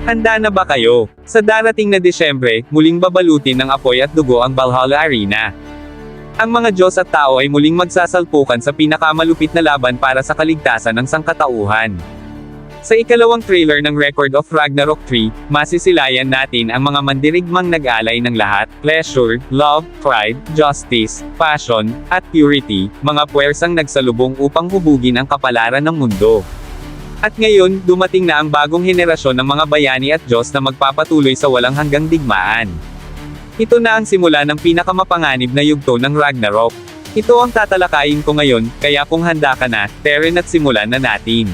Handa na ba kayo? Sa darating na Disyembre, muling babalutin ng apoy at dugo ang Valhalla Arena. Ang mga Diyos at tao ay muling magsasalpukan sa pinakamalupit na laban para sa kaligtasan ng sangkatauhan. Sa ikalawang trailer ng Record of Ragnarok 3, masisilayan natin ang mga mandirigmang nag-alay ng lahat: pleasure, love, pride, justice, passion, at purity, mga puwersang nagsalubong upang hubugin ang kapalaran ng mundo. At ngayon, dumating na ang bagong henerasyon ng mga bayani at Diyos na magpapatuloy sa walang hanggang digmaan. Ito na ang simula ng pinakamapanganib na yugto ng Ragnarok. Ito ang tatalakayin ko ngayon, kaya kung handa ka na, Teren, at simulan na natin.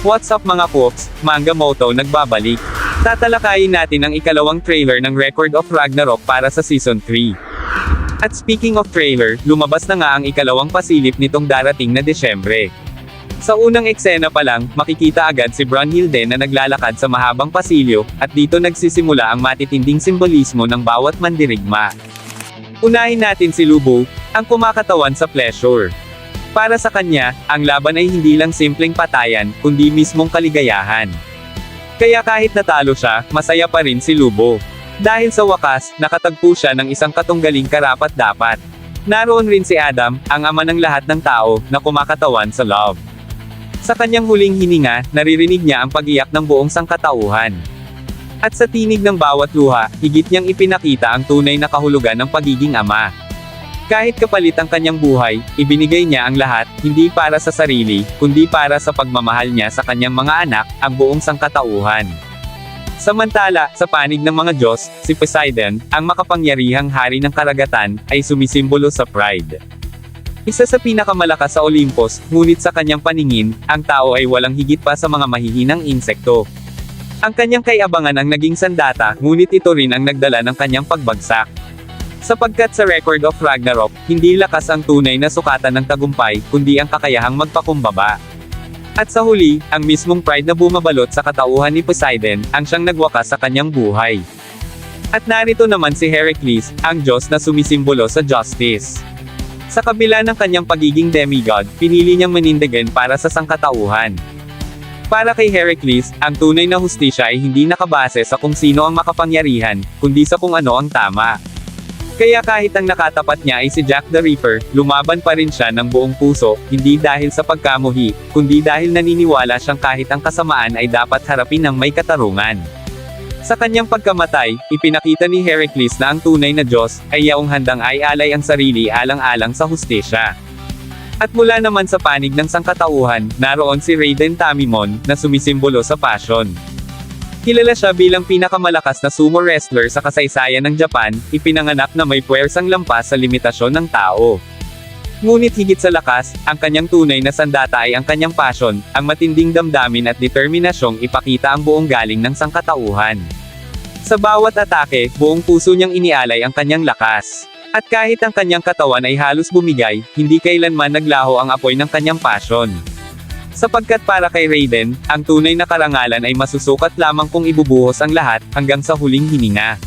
What's up mga Cooks, Manga Moto nagbabalik. Tatalakayin natin ang ikalawang trailer ng Record of Ragnarok para sa Season 3. At speaking of trailer, lumabas na nga ang ikalawang pasilip nitong darating na Desyembre. Sa unang eksena pa lang, makikita agad si Brunhilde na naglalakad sa mahabang pasilyo, at dito nagsisimula ang matitinding simbolismo ng bawat mandirigma. Unahin natin si Lubo, ang kumakatawan sa pleasure. Para sa kanya, ang laban ay hindi lang simpleng patayan, kundi mismong kaligayahan. Kaya kahit natalo siya, masaya pa rin si Lubo. Dahil sa wakas, nakatagpo siya ng isang katunggaling karapat-dapat. Naroon rin si Adam, ang ama ng lahat ng tao, na kumakatawan sa love. Sa kanyang huling hininga, naririnig niya ang pag-iyak ng buong sangkatauhan. At sa tinig ng bawat luha, higit niyang ipinakita ang tunay na kahulugan ng pagiging ama. Kahit kapalit ang kanyang buhay, ibinigay niya ang lahat, hindi para sa sarili, kundi para sa pagmamahal niya sa kanyang mga anak, ang buong sangkatauhan. Samantala, sa panig ng mga Diyos, si Poseidon, ang makapangyarihang hari ng karagatan, ay sumisimbolo sa pride. Isa sa pinakamalakas sa Olympus, ngunit sa kanyang paningin, ang tao ay walang higit pa sa mga mahihinang insekto. Ang kanyang kayabangan ang naging sandata, ngunit ito rin ang nagdala ng kanyang pagbagsak. Sapagkat sa Record of Ragnarok, hindi lakas ang tunay na sukatan ng tagumpay, kundi ang kakayahang magpakumbaba. At sa huli, ang mismong pride na bumabalot sa katauhan ni Poseidon, ang siyang nagwakas sa kanyang buhay. At narito naman si Heracles, ang Diyos na sumisimbolo sa justice. Sa kabila ng kanyang pagiging demigod, pinili niyang manindigan para sa sangkatauhan. Para kay Heracles, ang tunay na hustisya ay hindi nakabase sa kung sino ang makapangyarihan, kundi sa kung ano ang tama. Kaya kahit ang nakatapat niya ay si Jack the Ripper, lumaban pa rin siya ng buong puso, hindi dahil sa pagkamuhi, kundi dahil naniniwala siyang kahit ang kasamaan ay dapat harapin ng may katarungan. Sa kanyang pagkamatay, ipinakita ni Heracles na ang tunay na Diyos, ay yaong handang ay alay ang sarili alang-alang sa hustisya. At mula naman sa panig ng sangkatauhan, naroon si Raiden Tamimon, na sumisimbolo sa passion. Kilala siya bilang pinakamalakas na sumo wrestler sa kasaysayan ng Japan, ipinanganak na may puwersang lampas sa limitasyon ng tao. Ngunit higit sa lakas, ang kanyang tunay na sandata ay ang kanyang passion, ang matinding damdamin at determinasyong ipakita ang buong galing ng sangkatauhan. Sa bawat atake, buong puso niyang inialay ang kanyang lakas. At kahit ang kanyang katawan ay halos bumigay, hindi kailanman naglaho ang apoy ng kanyang passion. Sapagkat para kay Raiden, ang tunay na karangalan ay masusukat lamang kung ibubuhos ang lahat, hanggang sa huling hininga.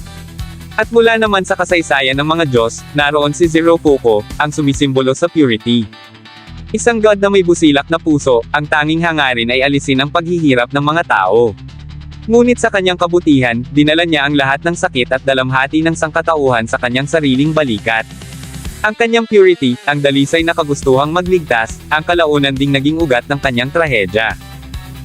At mula naman sa kasaysayan ng mga Diyos, naroon si Zero Poco, ang sumisimbolo sa purity. Isang god na may busilak na puso, ang tanging hangarin ay alisin ang paghihirap ng mga tao. Ngunit sa kanyang kabutihan, dinala niya ang lahat ng sakit at dalamhati ng sangkatauhan sa kanyang sariling balikat. Ang kanyang purity, ang dalisay na kagustuhang magligtas, ang kalaunan ding naging ugat ng kanyang trahedya.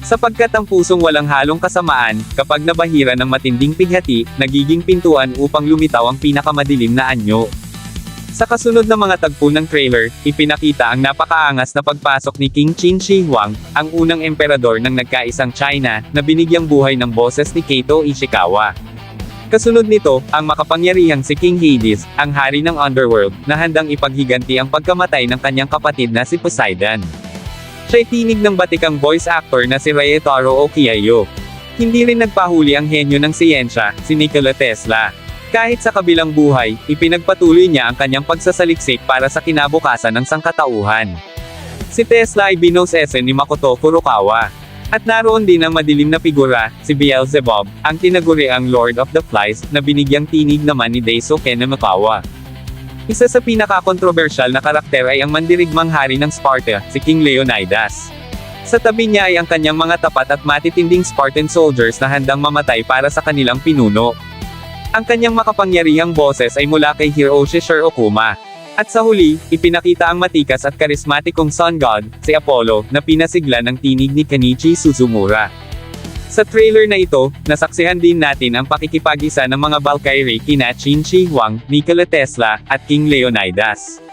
Sapagkat ang pusong walang halong kasamaan, kapag nabahira ng matinding pighati, nagiging pintuan upang lumitaw ang pinakamadilim na anyo. Sa kasunod na mga tagpo ng trailer, ipinakita ang napakaangas na pagpasok ni King Qin Shi Huang, ang unang emperador ng nagkaisang China, na binigyang buhay ng boses ni Kaito Ishikawa. Kasunod nito, ang makapangyarihang si King Hades, ang hari ng underworld, na handang ipaghiganti ang pagkamatay ng kanyang kapatid na si Poseidon. Siya'y tinig ng batikang voice actor na si Ryotaro Okiayo. Hindi rin nagpahuli ang henyo ng siyensya, si Nikola Tesla. Kahit sa kabilang buhay, ipinagpatuloy niya ang kanyang pagsasaliksik para sa kinabukasan ng sangkatauhan. Si Tesla ay binoses ni Makoto Furukawa. At naroon din ang madilim na figura, si Beelzebub, ang tinaguriang Lord of the Flies, na binigyang tinig naman ni Daisuke Namikawa. Isa sa pinaka-kontrobersyal na karakter ay ang mandirigmang hari ng Sparta, si King Leonidas. Sa tabi niya ay ang kanyang mga tapat at matitinding Spartan soldiers na handang mamatay para sa kanilang pinuno. Ang kanyang makapangyarihang boses ay mula kay Hiroshi Shirokuma. At sa huli, ipinakita ang matikas at karismatikong Sun God, si Apollo, na pinasigla ng tinig ni Kenichi Suzumura. Sa trailer na ito, nasaksihan din natin ang pakikipag-isa ng mga Valkyrie kina Qin Shi Huang, Nikola Tesla, at King Leonidas.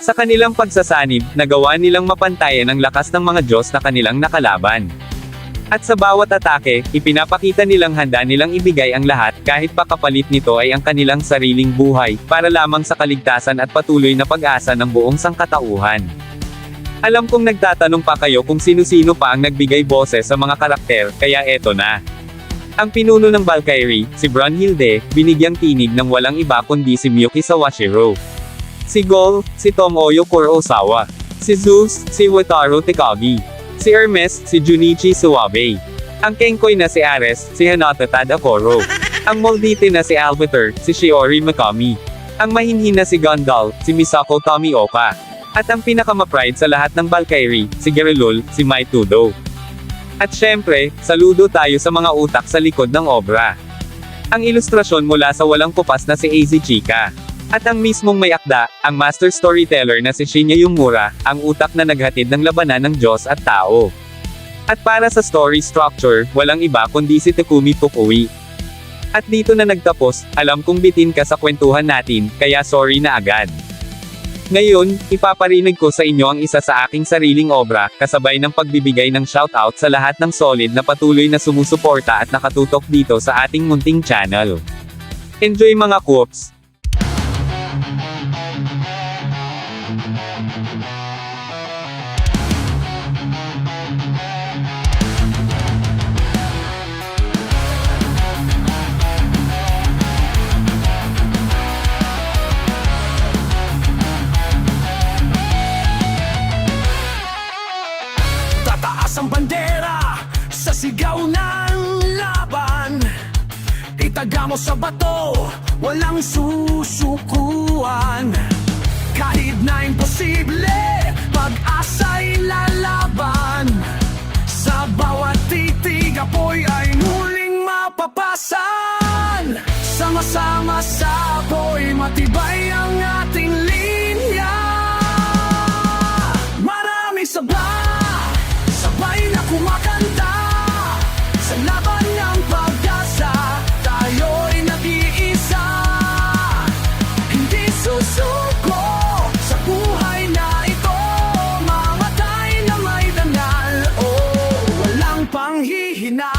Sa kanilang pagsasanib, nagawa nilang mapantayan ang lakas ng mga Diyos na kanilang nakalaban. At sa bawat atake, ipinapakita nilang handa nilang ibigay ang lahat kahit pa kapalit nito ay ang kanilang sariling buhay, para lamang sa kaligtasan at patuloy na pag-asa ng buong sangkatauhan. Alam kong nagtatanong pa kayo kung sino-sino pa ang nagbigay boses sa mga karakter, kaya eto na. Ang pinuno ng Valkyrie, si Brunhilde, binigyang tinig ng walang iba kundi si Miyuki Sawashiro. Si Gol, si Tomoyo Kurosawa. Si Zeus, si Wataru Takagi. Si Hermes, si Junichi Suwabe. Ang Kenkoy na si Ares, si Hinata Tadakoro. Ang Moldite na si Albator, si Shiori Mikami. Ang mahinhin na si Gandalf, si Misako Tomioka. At ang pinakamapride sa lahat ng Valkyrie, si Gerilul, si Mai Tudo. At syempre, saludo tayo sa mga utak sa likod ng obra. Ang ilustrasyon mula sa walang kupas na si AZ Chika. At ang mismong may akda, ang master storyteller na si Shinya Yumura, ang utak na naghatid ng labanan ng Diyos at tao. At para sa story structure, walang iba kundi si Takumi Fukui. At dito na nagtapos, alam kong bitin ka sa kwentuhan natin, kaya sorry na agad. Ngayon, ipaparinig ko sa inyo ang isa sa aking sariling obra, kasabay ng pagbibigay ng shoutout sa lahat ng solid na patuloy na sumusuporta at nakatutok dito sa ating munting channel. Enjoy mga Koops! Tataas ang bandera sa sigaw ng laban. Itaga mo sa bato, walang susukuan. Kahit na imposible, pag-asa'y lalaban. Sa bawat titig, apoy ay muling mapapasan. Sama-sama sa apoy, matibay ang ating linya. Maraming sabay na kumakanta. Sa laban ng pag-asa, tayo'y nag-iisa. Hindi susuko sa buhay na ito. Mamatay na may dangal, oh, walang panghihina.